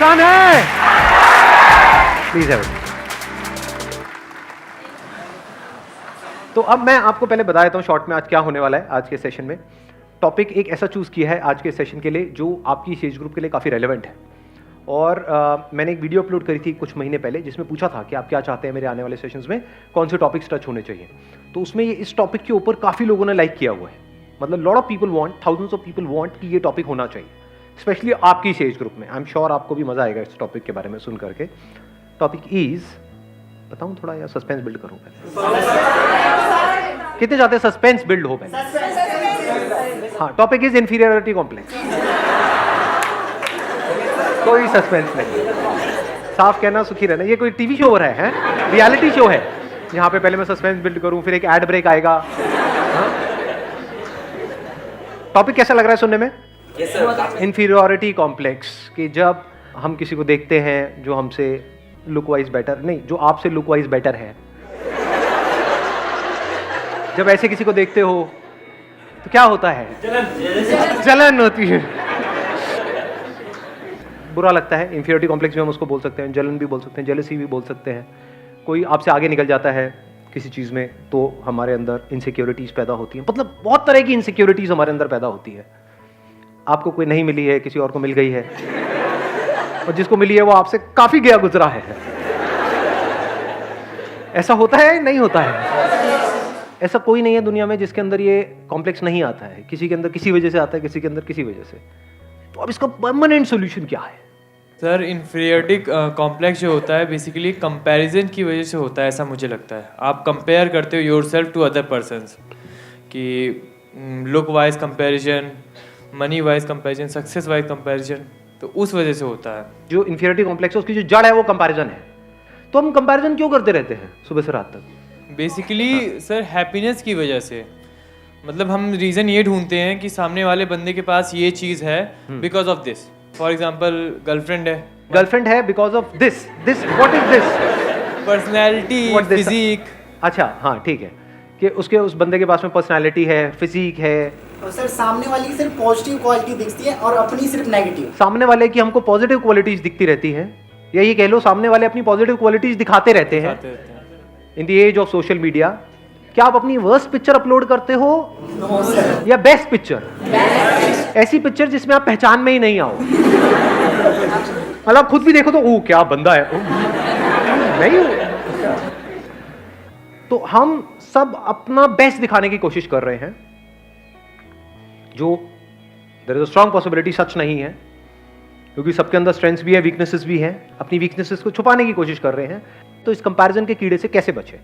पहचान है? Please have. तो अब मैं आपको पहले बता देता हूँ शॉर्ट में आज क्या होने वाला है। आज के सेशन में टॉपिक एक ऐसा चूज किया है आज के सेशन के लिए जो आपकी एज ग्रुप के लिए काफ़ी रेलेवेंट है। और मैंने एक वीडियो अपलोड करी थी कुछ महीने पहले जिसमें पूछा था कि आप क्या चाहते हैं मेरे आने वाले सेशंस में कौन से टॉपिक्स टच होने चाहिए। तो उसमें ये इस टॉपिक के ऊपर काफ़ी लोगों ने लाइक किया हुआ है। मतलब lot of people want, thousands of people want कि ये टॉपिक होना चाहिए, स्पेशली आपकी एज ग्रुप में। आई एम श्योर आपको भी मजा आएगा इस टॉपिक के बारे में सुन करके। टॉपिक इज, बताऊं थोड़ा या सस्पेंस बिल्ड करूं पहले? कितने चाहते हैं सस्पेंस बिल्ड हो पहले? हाँ, टॉपिक इज इंफीरियरिटी कॉम्प्लेक्स। कोई सस्पेंस नहीं, साफ कहना सुखी रहना। ये कोई टीवी शो हो रहा है, रियलिटी शो है यहाँ पे पहले मैं सस्पेंस बिल्ड करूं फिर एक एड ब्रेक आएगा। टॉपिक कैसा लग रहा है सुनने में? इंफीरियरिटी कॉम्प्लेक्स कि जब हम किसी को देखते हैं जो हमसे लुक वाइज बेटर, नहीं, जो आपसे लुक वाइज बेटर है, जब ऐसे किसी को देखते हो तो क्या होता है? जलन होती है, बुरा लगता है। इंफीरियरिटी कॉम्प्लेक्स भी हम उसको बोल सकते हैं, जलन भी बोल सकते हैं, जेलसी भी बोल सकते हैं। कोई आपसे आगे निकल जाता है किसी चीज़ में तो हमारे अंदर इनसिक्योरिटीज़ पैदा होती हैं। मतलब बहुत तरह की इनसिक्योरिटीज़ हमारे अंदर पैदा होती है। आपको कोई नहीं मिली है, किसी और को मिल गई है, और जिसको मिली है वो आपसे काफ़ी गया गुजरा है। ऐसा होता है नहीं होता है? ऐसा कोई नहीं है दुनिया में जिसके अंदर ये कॉम्प्लेक्स नहीं आता है। किसी के अंदर किसी वजह से आता है, किसी के अंदर किसी वजह से। तो अब इसका परमानेंट सोल्यूशन क्या है? सर, इंफीरियरिटी कॉम्प्लेक्स जो होता है बेसिकली कंपैरिजन की वजह से होता है, ऐसा मुझे लगता है। आप कंपेयर करते हो योरसेल्फ टू अदर पर्सन्स, कि look wise comparison, money wise comparison, success wise comparison, तो उस वजह से होता है। जो इंफीरियरिटी कॉम्प्लेक्स है उसकी जो जड़ है वो कंपैरिजन है। तो हम कंपैरिजन क्यों करते रहते हैं सुबह से रात तक? बेसिकली सर हैप्पीनेस की वजह से। मतलब हम रीज़न ये ढूंढते हैं कि सामने वाले बंदे के पास ये चीज़ है because of this. For example girlfriend है because of this. What is this? Personality, physique. अच्छा, हाँ ठीक है कि उसके उस बंदे के पास में पर्सनैलिटी है, फिजिक है। और सर सामने वाले की सिर्फ पॉजिटिव क्वालिटी दिखती है और अपनी सिर्फ नेगेटिव। सामने वाले की हमको पॉजिटिव क्वालिटीज दिखती रहती हैं, या ये कह लो सामने वाले अपनी पॉजिटिव क्वालिटीज दिखाते रहते हैं। In the age of social media क्या आप अपनी वर्स्ट पिक्चर अपलोड करते हो या बेस्ट पिक्चर? ऐसी पिक्चर जिसमें आप पहचान में ही नहीं आओ। मतलब खुद भी देखो तो ओ क्या बंदा है, नहीं हो। तो हम सब अपना बेस्ट दिखाने की कोशिश कर रहे हैं, जो there is a strong possibility सच नहीं है, क्योंकि सबके अंदर स्ट्रेंथ्स भी है, वीकनेसेस भी हैं। अपनी वीकनेसेस को छुपाने की कोशिश कर रहे हैं। तो इस कंपैरिजन के कीड़े से कैसे बचे?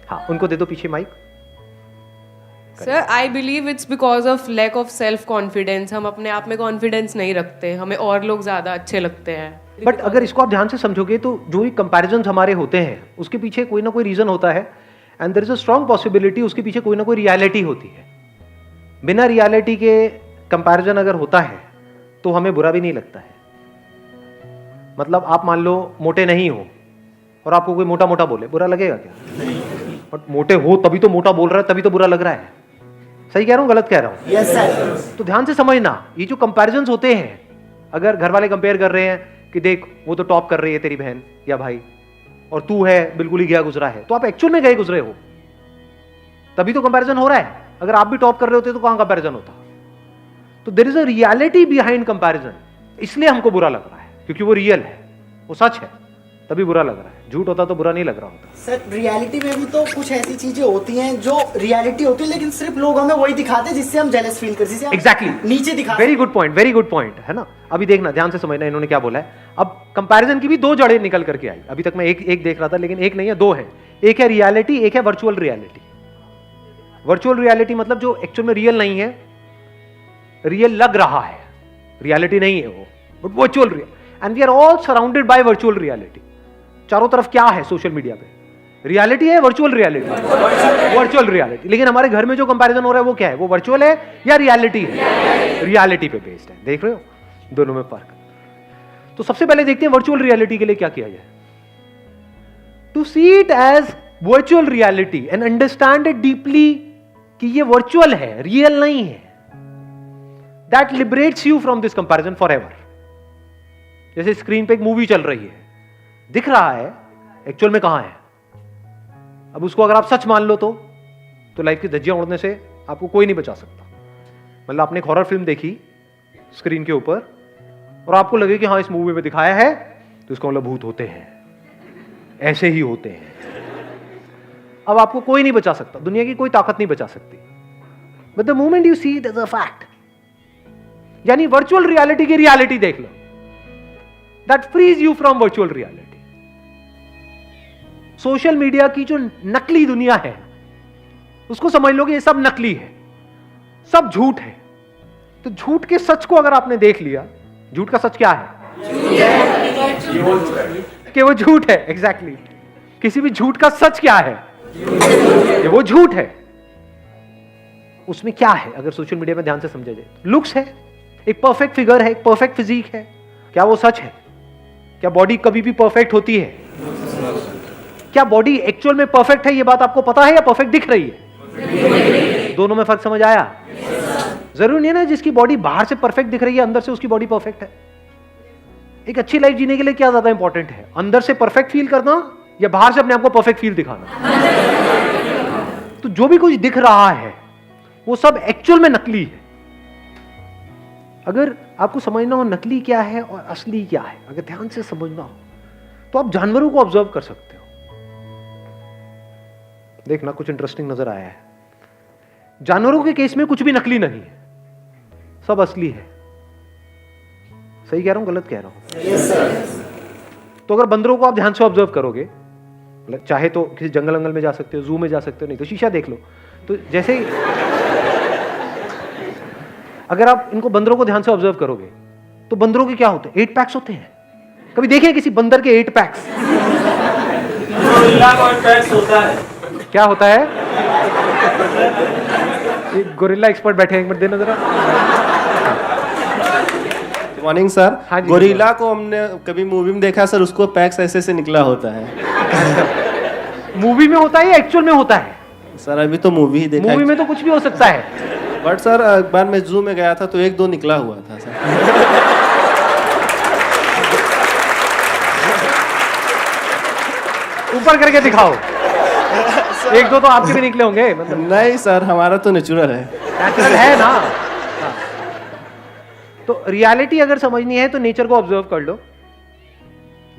हाँ, उनको दे दो पीछे mic. Sir, I believe it's because of lack of self confidence. हम अपने आप में कॉन्फिडेंस नहीं रखते, हमें और लोग ज्यादा अच्छे लगते हैं। बट अगर इसको आप ध्यान से समझोगे तो जो भी कंपैरिजन हमारे होते हैं उसके पीछे कोई ना कोई रीजन होता है, and there is a strong possibility उसके पीछे कोई ना कोई रियलिटी होती है। बिना रियलिटी के कंपैरिजन अगर होता है तो हमें बुरा भी नहीं लगता है। मतलब आप मान लो मोटे नहीं हो और आपको कोई मोटा मोटा बोले, बुरा लगेगा क्या? बट मोटे हो तभी तो मोटा बोल रहा है, तभी तो बुरा लग रहा है। सही कह रहा हूँ गलत कह रहा हूँ? Yes sir. तो ध्यान से समझना, ये जो कंपैरिजन्स होते हैं, अगर घर वाले कंपेयर कर रहे हैं कि देख वो तो टॉप कर रही है तेरी बहन या भाई, और तू है बिल्कुल ही गया गुजरा है, तो आप एक्चुअल में गए गुजरे हो, तभी तो कंपैरिजन हो रहा है। अगर आप भी टॉप कर रहे होते तो कहां कंपैरिजन होता? तो there is a reality behind comparison, इसलिए हमको बुरा लग रहा है, क्योंकि वो रियल है, वो सच है, तभी बुरा लग रहा है। झूठ होता तो बुरा नहीं लग रहा होता। सर रियलिटी में भी तो कुछ ऐसी चीजें होती हैं जो रियलिटी होती है, लेकिन सिर्फ लोग हमें वही दिखाते हैं जिससे हम जेलस फील करते हैं। एग्जैक्टली, नीचे दिखाते। वेरी गुड पॉइंट है ना। अभी देखना, ध्यान से समझना इन्होंने क्या बोला है। अब कंपैरिजन की भी दो जड़ें निकल करके आई। अभी तक मैं एक देख रहा था, लेकिन एक नहीं है, दो है। एक है रियलिटी, एक है वर्चुअल रियलिटी। वर्चुअल रियलिटी मतलब जो एक्चुअल में रियल नहीं है, रियल लग रहा है, रियलिटी नहीं है वो, but virtual real. And we are all surrounded by virtual reality. चारों तरफ क्या है सोशल मीडिया पे? रियलिटी है, वर्चुअल रियलिटी, वर्चुअल रियलिटी। लेकिन हमारे घर में जो कंपैरिजन हो रहा है वो क्या है? वो वर्चुअल है या रियलिटी है? रियलिटी पे बेस्ड है। देख रहे हो दोनों में फर्क। तो सबसे पहले देखते हैं वर्चुअल रियलिटी के लिए क्या किया जाए। To see it as virtual reality and understand it deeply कि ये वर्चुअल है, रियल नहीं है, that liberates you from this comparison forever. जैसे स्क्रीन पे एक मूवी चल रही है, दिख रहा है, एक्चुअल में कहां है। अब उसको अगर आप सच मान लो तो लाइफ की धज्जियां उड़ने से आपको कोई नहीं बचा सकता। मतलब आपने एक हॉरर फिल्म देखी स्क्रीन के ऊपर और आपको लगे कि हाँ इस मूवी में दिखाया है, तो इसका मतलब भूत होते हैं, ऐसे ही होते हैं। अब आपको कोई नहीं बचा सकता, दुनिया की कोई ताकत नहीं बचा सकती। But the moment you see it as a fact, यानी वर्चुअल रियलिटी की रियलिटी देख लो, that frees you from virtual reality. Social media की जो नकली दुनिया है उसको समझ लो कि ये सब नकली है, सब झूठ है। तो झूठ के सच को अगर आपने देख लिया, झूठ का सच क्या है? कि वो झूठ है। एग्जैक्टली किसी भी झूठ का सच क्या है? कि वो झूठ है। उसमें क्या है अगर सोशल मीडिया में ध्यान से समझा जाए? लुक्स है, एक परफेक्ट फिगर है, एक परफेक्ट फिजिक है। क्या वो सच है? क्या बॉडी कभी भी परफेक्ट होती है? क्या बॉडी एक्चुअल में परफेक्ट है, ये बात आपको पता है, या परफेक्ट दिख रही है? दोनों में फर्क समझ आया? जरूरी नहीं है ना जिसकी बॉडी बाहर से परफेक्ट दिख रही है अंदर से उसकी बॉडी परफेक्ट है। एक अच्छी लाइफ जीने के लिए क्या ज्यादा इंपॉर्टेंट है, अंदर से परफेक्ट फील करना या बाहर से अपने आप को परफेक्ट फील दिखाना? तो जो भी कुछ दिख रहा है वो सब एक्चुअल में नकली है। अगर आपको समझना हो नकली क्या है और असली क्या है, अगर ध्यान से समझना हो तो आप जानवरों को ऑब्जर्व कर सकते हो। देखना कुछ इंटरेस्टिंग नजर आया है। जानवरों के केस में कुछ भी नकली नहीं है, सब असली है। सही कह रहा हूं, गलत कह रहा हूं? Yes sir. तो अगर बंदरों को आप ध्यान से ऑब्जर्व करोगे, चाहे तो किसी जंगल में जा सकते हो, जू में जा सकते हो, नहीं तो शीशा देख लो। तो जैसे ही अगर आप इनको बंदरों को ध्यान से ऑब्जर्व करोगे तो बंदरों के क्या होते हैं? 8 पैक्स होते हैं। कभी देखे किसी बंदर के 8 पैक्स? होता है। क्या होता है? एक गोरिल्ला एक्सपर्ट बैठे हैं, एक मिनट देना जरा। Morning sir. हाँ जी, गोरिल्ला को हमने कभी मूवी में देखा सर, उसको पैक्स ऐसे से निकला होता है। मूवी में होता है या एक्चुअल में होता है? सर अभी तो मूवी ही देखा। मूवी में तो कुछ भी हो सकता है। बट सर एक बार मैं जू में गया था तो 1-2 निकला हुआ था सर। ऊपर करके दिखाओ। 1-2 तो आपके भी निकले होंगे, मतलब नहीं सर, हमारा तो नेचुरल है। नेचुरल है ना। हाँ। तो रियलिटी अगर समझनी है तो नेचर को ऑब्जर्व कर लो,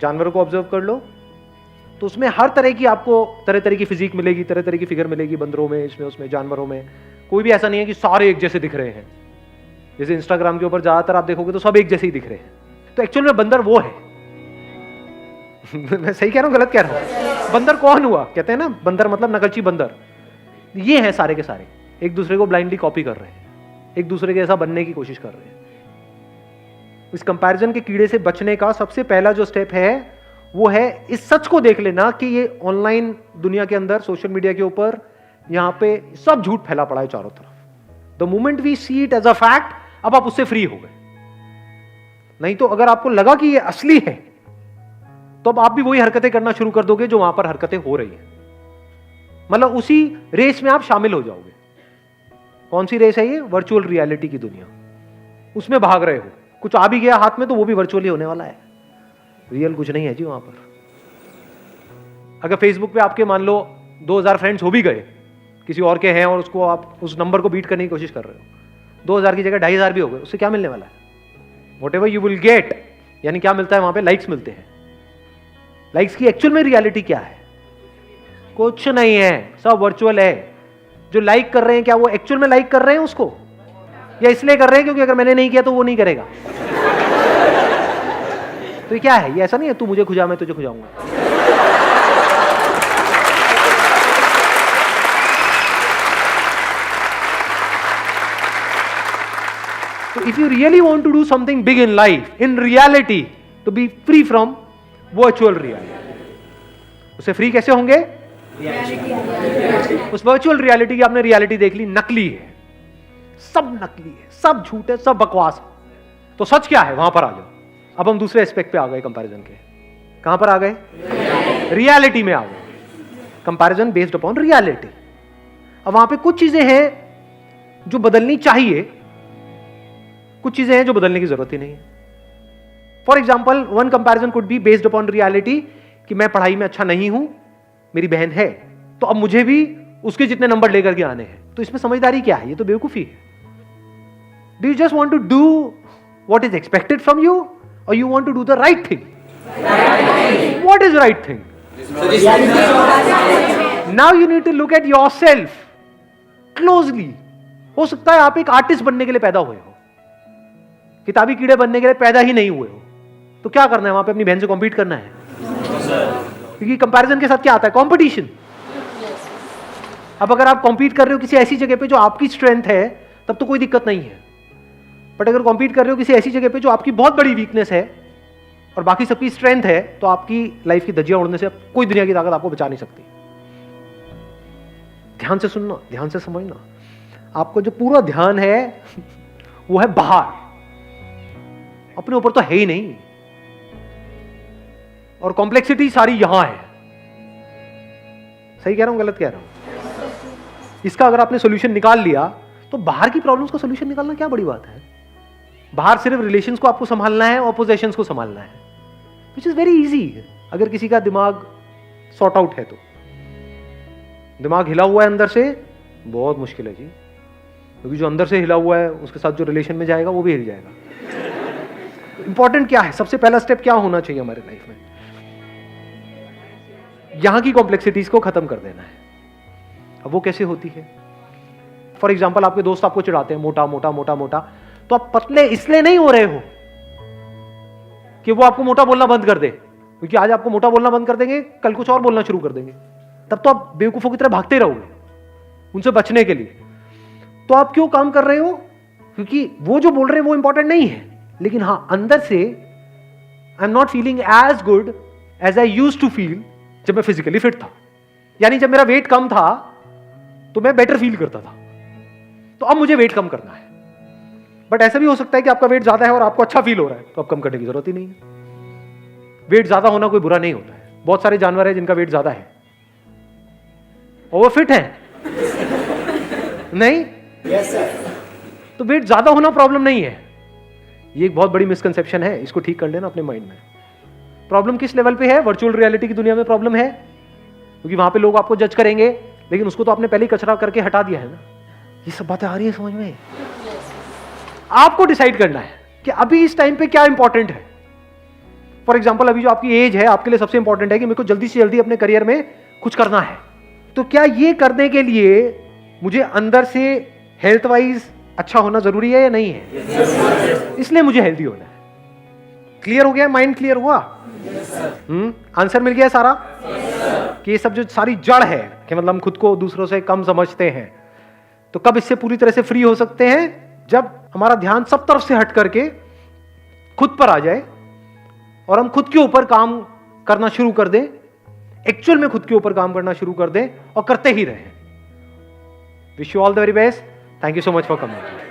जानवरों को ऑब्जर्व कर लो, तो उसमें हर तरह की आपको तरह तरह की फिजिक मिलेगी, तरह तरह की फिगर मिलेगी। बंदरों में, इसमें, उसमें, जानवरों में कोई भी ऐसा नहीं है कि सारे एक जैसे दिख रहे हैं। जैसे इंस्टाग्राम के ऊपर ज्यादातर आप देखोगे तो सब एक जैसे ही दिख रहे हैं। तो एक्चुअल में बंदर वो है। मैं सही कह रहा हूं, गलत कह रहा हूं? बंदर कौन हुआ? कहते हैं ना बंदर मतलब नकलची बंदर। ये हैं सारे के सारे, एक दूसरे को ब्लाइंडली कॉपी कर रहे हैं, एक दूसरे के ऐसा बनने की कोशिश कर रहे हैं। इस कंपैरिजन के कीड़े से बचने का सबसे पहला जो स्टेप है वो है इस सच को देख लेना कि ये ऑनलाइन दुनिया के अंदर, सोशल मीडिया के ऊपर, यहां पे सब झूठ फैला पड़ा है चारों तरफ। The moment we see it as a fact, अब आप उससे फ्री हो गए। नहीं तो अगर आपको लगा कि ये असली है तो अब आप भी वही हरकतें करना शुरू कर दोगे जो वहां पर हरकतें हो रही हैं। मतलब उसी रेस में आप शामिल हो जाओगे। कौन सी रेस है ये? वर्चुअल रियलिटी की दुनिया। उसमें भाग रहे हो, कुछ आ भी गया हाथ में तो वो भी वर्चुअली होने वाला है, रियल कुछ नहीं है जी वहां पर। अगर फेसबुक पे आपके मान लो 2000 फ्रेंड्स हो भी गए, किसी और के हैं, और उसको आप उस नंबर को बीट करने की कोशिश कर रहे हो, 2000 की जगह 2500 भी हो गए, उससे क्या मिलने वाला है? What ever you will get, यानी क्या मिलता है वहां पे? लाइक्स मिलते हैं। लाइक्स की एक्चुअल में रियलिटी क्या है? कुछ नहीं है, सब वर्चुअल है। जो लाइक कर रहे हैं, क्या वो एक्चुअल में लाइक कर रहे हैं उसको, या इसलिए कर रहे हैं क्योंकि अगर मैंने नहीं किया तो वो नहीं करेगा? तो ये क्या है? ये ऐसा नहीं है तू मुझे खुजा मैं तुझे खुजाऊंगा। So if you really want to do something big in life, in reality, to be free from virtual reality, उससे फ्री कैसे होंगे? उस वर्चुअल रियलिटी की आपने रियलिटी देख ली, नकली है, सब नकली है, सब झूठ है, सब बकवास है। तो सच क्या है? वहां पर आ जाओ। अब हम दूसरे एस्पेक्ट पे आ गए कंपैरिजन के। कहां पर आ गए? रियलिटी में आ गए। Comparison based upon reality. अब वहां पे कुछ चीजें हैं जो बदलनी चाहिए, कुछ चीजें हैं जो बदलने की जरूरत ही नहीं है। For example one comparison could be based upon reality कि मैं पढ़ाई में अच्छा नहीं हूं, मेरी बहन है, तो अब मुझे भी उसके जितने नंबर लेकर के आने हैं। तो इसमें समझदारी क्या है? ये तो बेवकूफी है। Do you just want to do what is expected from you और you want to do the right thing? What is right thing? Now you need to look at yourself closely. हो सकता है आप एक आर्टिस्ट बनने के लिए पैदा हुए हो, किताबी कीड़े बनने के लिए पैदा ही नहीं हुए हो। तो क्या करना है? वहां पे अपनी बहन से कॉम्पीट करना है, क्योंकि कंपैरिजन के साथ क्या आता है? कंपटीशन। अब अगर आप कॉम्पीट कर रहे हो किसी ऐसी जगह पे जो आपकी स्ट्रेंथ है, तब तो कोई दिक्कत नहीं है। बट अगर कॉम्पीट कर रहे हो किसी ऐसी जगह पे जो आपकी बहुत बड़ी वीकनेस है और बाकी सबकी स्ट्रेंथ है, तो आपकी लाइफ की धज्जियां उड़ने से कोई दुनिया की ताकत आपको बचा नहीं सकती। ध्यान से सुनना, ध्यान से समझना। आपको जो पूरा ध्यान है वो है बाहर, अपने ऊपर तो है ही नहीं, और कॉम्प्लेक्सिटी सारी यहां है। सही कह रहा हूं, गलत कह रहा हूं? इसका अगर आपने सॉल्यूशन निकाल लिया तो बाहर की प्रॉब्लम्स का सॉल्यूशन निकालना क्या बड़ी बात है? बाहर सिर्फ रिलेशंस को आपको संभालना है और पोजेशंस को संभालना है, विच इज वेरी इजी। अगर किसी का दिमाग सॉर्ट आउट है तो। दिमाग हिला हुआ है अंदर से, बहुत मुश्किल है जी, क्योंकि जो अंदर से हिला हुआ है उसके साथ जो रिलेशन में जाएगा वो भी हिल जाएगा। इंपॉर्टेंट क्या है? सबसे पहला स्टेप क्या होना चाहिए हमारे लाइफ में? यहां की कॉम्प्लेक्सिटीज को खत्म कर देना है। अब वो कैसे होती है? फॉर एग्जाम्पल, आपके दोस्त आपको चिढ़ाते हैं, मोटा मोटा मोटा मोटा, तो आप पतले इसलिए नहीं हो रहे हो कि वो आपको मोटा बोलना बंद कर दे, क्योंकि आज आपको मोटा बोलना बंद कर देंगे, कल कुछ और बोलना शुरू कर देंगे, तब तो आप बेवकूफों की तरह भागते रहोगे उनसे बचने के लिए। तो आप क्यों काम कर रहे हो? क्योंकि वो जो बोल रहे हैं वो इंपॉर्टेंट नहीं है, लेकिन हां, अंदर से I am not feeling as good as I used to feel जब मैं फिजिकली फिट था। यानी जब मेरा वेट कम था तो मैं बेटर फील करता था, तो अब मुझे वेट कम करना है। बट ऐसा भी हो सकता है कि आपका वेट ज्यादा है और आपको अच्छा फील हो रहा है, तो अब कम करने की जरूरत ही नहीं है। वेट ज्यादा होना कोई बुरा नहीं होता है। बहुत सारे जानवर हैं जिनका वेट ज्यादा है और वो फिट है नहीं? Yes sir. तो वेट ज्यादा होना प्रॉब्लम नहीं है। ये एक बहुत बड़ी मिसकंसेप्शन है, इसको ठीक कर लेना अपने माइंड में। प्रॉब्लम किस लेवल पे है? वर्चुअल रियलिटी की दुनिया में प्रॉब्लम है, क्योंकि वहां पे लोग आपको जज करेंगे, लेकिन उसको तो आपने पहले ही कचरा करके हटा दिया है ना। ये सब बातें आ रही है समझ में? आपको डिसाइड करना है कि अभी इस टाइम पे क्या इंपॉर्टेंट है। फॉर एग्जाम्पल, अभी जो आपकी एज है, आपके लिए सबसे इंपॉर्टेंट है कि मेरे को जल्दी से जल्दी अपने करियर में कुछ करना है। तो क्या ये करने के लिए मुझे अंदर से हेल्थ वाइज अच्छा होना जरूरी है या नहीं है? इसलिए मुझे हेल्दी होना है। क्लियर हो गया? माइंड क्लियर हुआ? आंसर मिल गया सारा? कि ये सब जो सारी जड़ है कि मतलब हम खुद को दूसरों से कम समझते हैं, तो कब इससे पूरी तरह से फ्री हो सकते हैं? जब हमारा ध्यान सब तरफ से हट करके खुद पर आ जाए और हम खुद के ऊपर काम करना शुरू कर दें, एक्चुअल में खुद के ऊपर काम करना शुरू कर दें और करते ही रहें। Wish you all the very best. Thank you so much for coming.